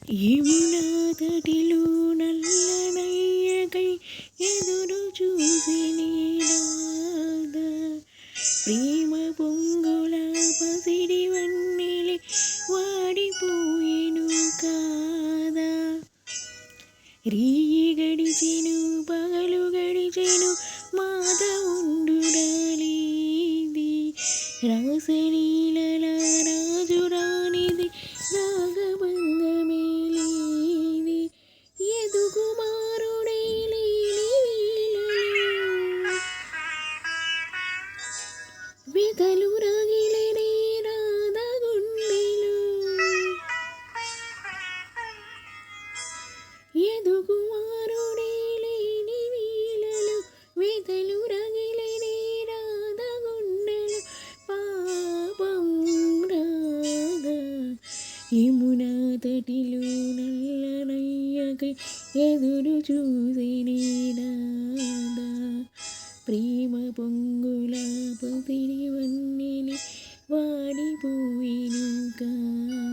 యమునా తటిలో నల్లనయ్యకై ఎదురు చూసి నీరాదా ప్రేమ పొంగుల పసిడి వన్నెలే వాడిపోయేను కాదా. రీయి గడిచెను పగలు గడిచెను మాధవుండుడలేది రాసలీలల రాజు రానిది నాగబంధమేలేది ఎదుగుమారుడే లేని వేళలో వెతలు రగిలెనే రాధ గుండెలో ఎదుగుమారుడే లేని వేళలో వెతలు రగిలెనే రాధ గుండెలో పాపం రాధ యమునా తటిలో నల్లనయ్యకై ఎదురు చూసి నీరాదా ప్రేమ పొంగుల పసిడి వన్నెలే వాడిపోయేను కాదా.